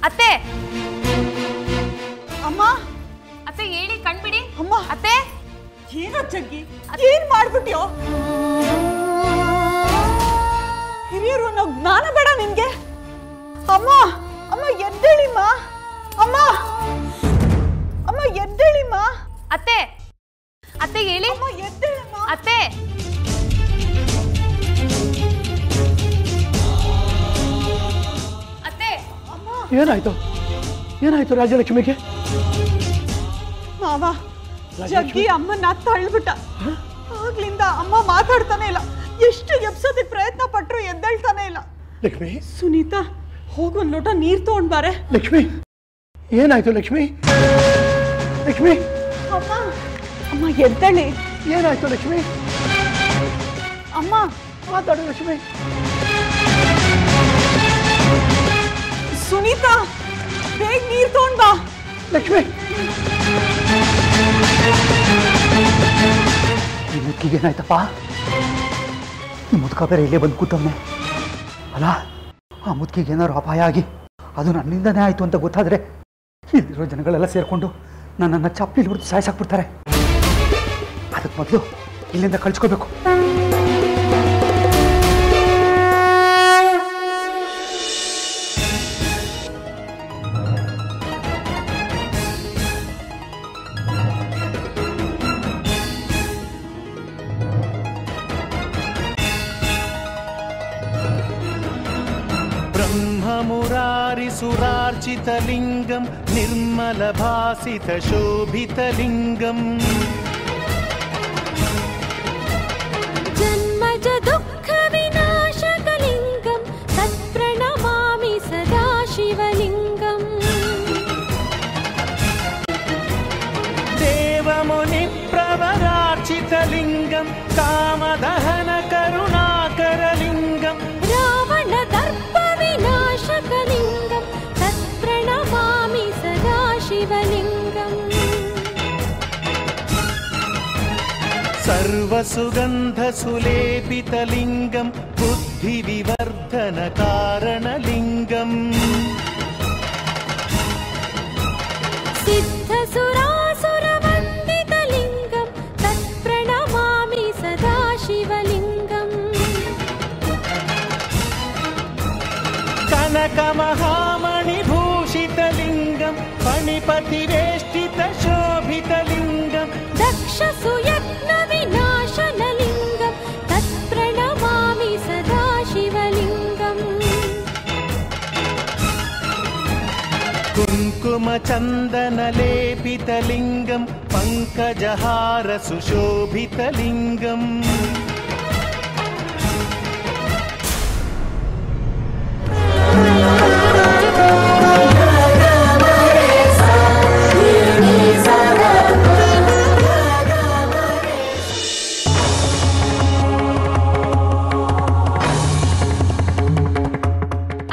ಅತ್ತೆ ಅಮ್ಮ ಅತ್ತೆ ಹೇಳಿ ಕಣ್ಬಿಡಿ. ಅಮ್ಮ ಅತ್ತೆ ಏನೋ ಜಗ್ಗಿ ಏನ್ ಮಾಡ್ಬಿಟ್ಯೋ? ಹಿರಿಯರು ಅನ್ನೋ ಜ್ಞಾನ ಬೇಡ ನಿನ್ಗೆ? ಅಮ್ಮ ಅಮ್ಮ ಎದ್ದೇಳಿಮ್ಮ. ಅಮ್ಮ ಅಮ್ಮ ಎದ್ದೇಳಿಮ್ಮ. ಅತ್ತೆ ಅತ್ತೆ ಹೇಳಿ. ಅಮ್ಮ ಎದ್ದೇಳಮ್ಮ. ಅತ್ತೆ ಅತ್ತೆ ಏನಾಯ್ತು ಏನಾಯ್ತು ರಾಜಲಕ್ಷ್ಮಿಗೆ? ಮಾವ ಜಗ್ಗಿ ಅಮ್ಮನ್ನ ತಳ್ಳಿಬಿಟ್ಟ. ಆಗ್ಲಿಂದ ಅಮ್ಮ ಮಾತಾಡ್ತಾನೆ ಇಲ್ಲ. ಎಷ್ಟು ಎಬ್ಸೋದಕ್ಕೆ ಪ್ರಯತ್ನ ಪಟ್ರು ಎದ್ದೇಳ್ತಾನೆ ಇಲ್ಲ. ಲಕ್ಷ್ಮಿ ಸುನೀತಾ ಹೋಗು ಒಂದ್ ಲೋಟ ನೀರ್ ತಗೊಂಡ್ ಬಾರೆ. ಲಕ್ಷ್ಮಿ ಏನಾಯ್ತು ಲಕ್ಷ್ಮಿ? ಲಕ್ಷ್ಮಿ ಅಮ್ಮ ಅಮ್ಮ ಎದ್ದೇಳಿ. ಏನಾಯ್ತು ಲಕ್ಷ್ಮಿ? ಅಮ್ಮ ಮಾತಾಡು ಲಕ್ಷ್ಮಿ. ಸುನೀತಾ ಬೇಗ ನೀರ್ ತಗೊಂಡ್ ಬಾ. ಲಕ್ಷ್ಮಿ ಈ ಮುದುಕಿಗೆ ಏನಾಯ್ತಪ್ಪ? ಈ ಮುದುಕ ಬೇರೆ ಇಲ್ಲೇ ಬಂದು ಕೂತವನೆ ಅಲ್ಲ. ಆ ಮುದುಕಿಗೆ ಏನಾದ್ರು ಅಪಾಯ ಆಗಿ ಅದು ನನ್ನಿಂದನೇ ಆಯ್ತು ಅಂತ ಗೊತ್ತಾದ್ರೆ ಇಲ್ಲಿರೋ ಜನಗಳೆಲ್ಲ ಸೇರ್ಕೊಂಡು ನನ್ನನ್ನು ಚಪ್ಪಲಿ ಹೊಡೆದು ಸಾಯಿಸಾಕ್ಬಿಡ್ತಾರೆ. ಅದಕ್ಕೆ ಮೊದಲು ಇಲ್ಲಿಂದ ಕಳ್ಸ್ಕೋಬೇಕು. सुरार्चितलिङ्गं निर्मलभासितशोभितलिङ्गम् जन्मज दुःखविनाशकलिङ्गं तत्प्रणमामि सदा शिवलिङ्गम् देवमुनिप्रवरार्चितलिङ्गं कामदहनकरुणाकरलिङ्गम् रावणदर्पविनाशकलिङ्गं तत्प्रणमामि सदा शिवलिङ्गम् सर्वसुगन्धसुलेपितलिङ्गं बुद्धिविवर्धनकारणलिङ्गम् सिद्धसुरासुरवन्दितलिङ्गं तत्प्रणमामि सदा शिवलिङ्गम् कनकमहामणिभूषितलिङ्गं फणिपतिवेष्टितशोभितलिङ्गं दक्षसुयत्नविनाशनलिङ्गं तत्प्रणमामि सदा शिवलिङ्गम् कुङ्कुमचन्दनलेपितलिङ्गं पङ्कजहारसुशोभितलिङ्गम्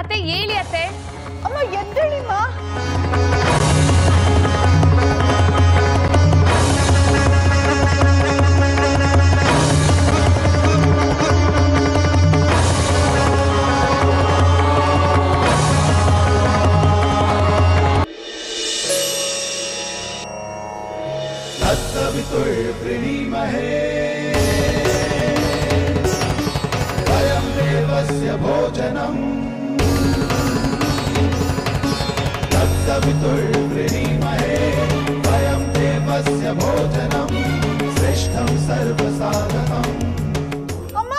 ಅತ್ತೆ ಹೇಳಿ. ಅತ್ತೆ ಅಮ್ಮ ಎದ್ದೇಳಿಮ್ಮ. तत्सवितुर्वृणीमहे वयं देवस्य भोजनम् तत्सवितुर्वृणीमहे वयं देवस्य भोजनं श्रेष्ठं सर्वसाधकम् ಅಮ್ಮ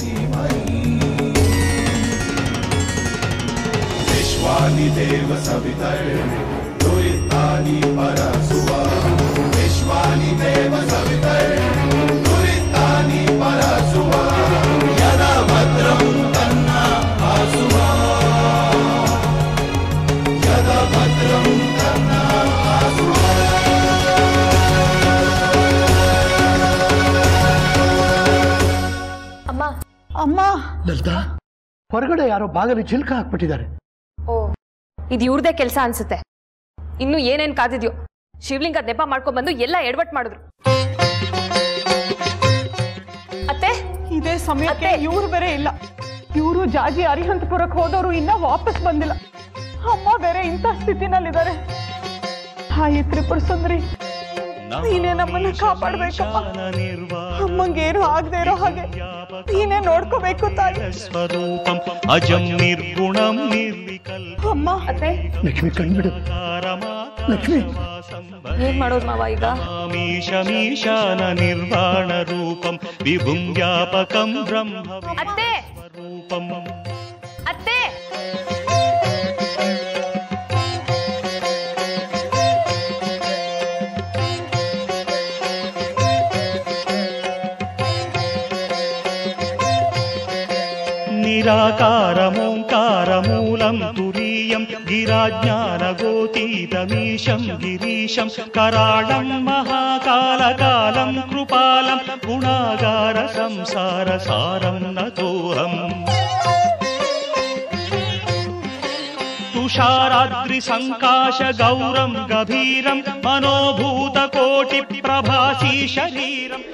धीमहि विश्वानि देव सवितर्दुरितानि परसुवा विश्वानि देव सवितर्दुरितानि परसुवा यदा भद्रं तन्ना आसुवा यदा भद्रं तन्ना आसुवा. ಅಮ್ಮ ಅಮ್ಮ ಲಲಿತಾ ಹೊರಗಡೆ ಯಾರೋ ಬಾಗಿಲು ಚಿಲ್ಕ ಹಾಕ್ಬಿಟ್ಟಿದ್ದಾರೆ. ಓ ಇದು ಇವ್ರದೇ ಕೆಲಸ ಅನ್ಸುತ್ತೆ. ಇನ್ನು ಏನೇನ್ ಕಾದಿದ್ಯೋ. ಶಿವಲಿಂಗ ನೆಪ ಮಾಡ್ಕೊಂಡ್ ಬಂದು ಎಲ್ಲ ಎಡವಟ್ ಮಾಡಿದ್ರು. ಅತ್ತೆ ಇದೇ ಸಮಯಕ್ಕೆ ಇವ್ರು ಬೇರೆ ಇಲ್ಲ. ಇವರು ಜಾಜಿ ಅರಿಹಂತಪುರಕ್ಕೆ ಹೋದವರು ಇನ್ನ ವಾಪಸ್ ಬಂದಿಲ್ಲ. ಅಮ್ಮ ಬೇರೆ ಇಂಥ ಸ್ಥಿತಿನಲ್ಲಿದ್ದಾರೆ. ಹಾಯಿ ತ್ರಿಪುರ ಸುಂದರಿ, ನೀನೇ ನಮ್ಮನ್ನ ಕಾಪಾಡ್ಬೇಕಪ್ಪ. ಅಮ್ಮಂಗೇನು ಆಗದೆ ಇರೋ ಹಾಗೆ ನೀನೇ ನೋಡ್ಕೋಬೇಕು ತಾಯಿ. ಸ್ವರೂಪಂ ಅಜಂ ನಿರ್ಗುಣಂ ನಿರ್ವಿಕಲ್ಪ. ಅಮ್ಮ ಅತ್ತೆ, ಲಕ್ಷ್ಮಿ ಕಣ್ಬಿಡು. ಲಕ್ಷ್ಮಿ, ಏನ್ ಮಾಡೋದು ಮಾವ ಈಗ? ಮೀಶಾನ ನಿರ್ವಾಣ ರೂಪಂ ವಿಭುಂ ವ್ಯಾಪಕಂ ಬ್ರಹ್ಮ ಅತ್ತೆ, ರೂಪಂ. ಅತ್ತೆ, निराकारमोङ्कारमूलं तुरीयं गिराज्ञानगोतीतमीशं गिरीशं कराळं महाकालकालं कृपालं गुणागारसंसारसारं नतोऽहम्. तुषाराद्रिसङ्काशगौरं गभीरं मनोभूतकोटिप्रभासी शरीरम्.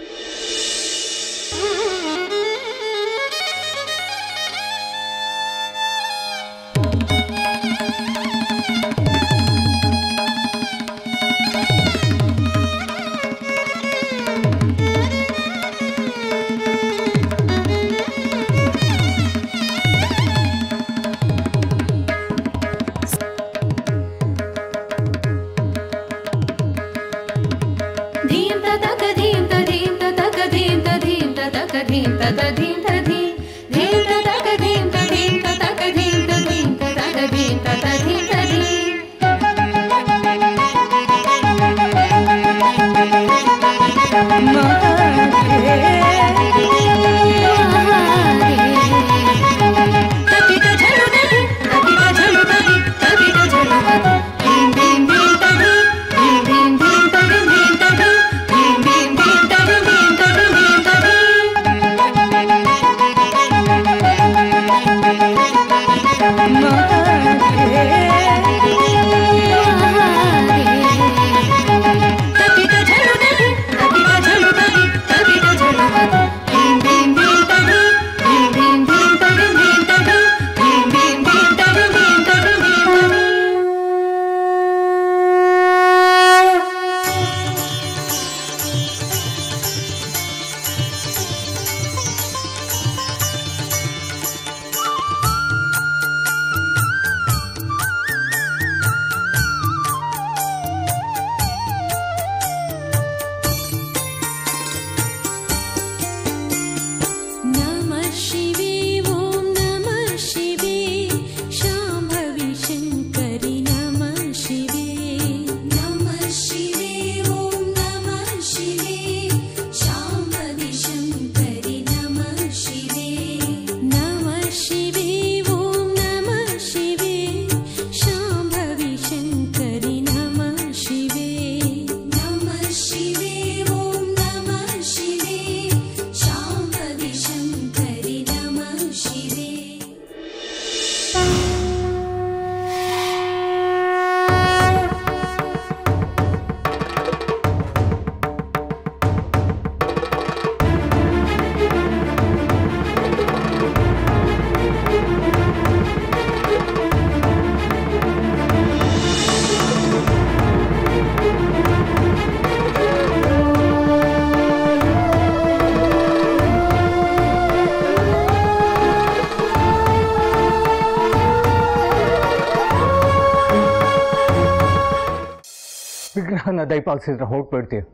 ವಿಗ್ರಹನ ದಯಪಾಲಿಸಿದ್ರೆ ಹೋಗ್ಬಿಡ್ತೀವಿ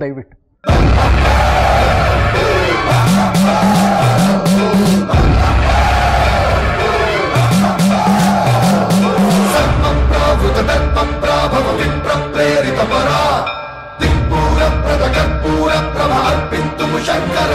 ದಯವಿಟ್ಟು. ಪ್ರೇರಿತ ಪರ ದಿಕ್ಪೂರ ಪ್ರಭ ಕರ್ಪೂರ ಪ್ರಭ ಅರ್ಪಿತು ಶಂಕರ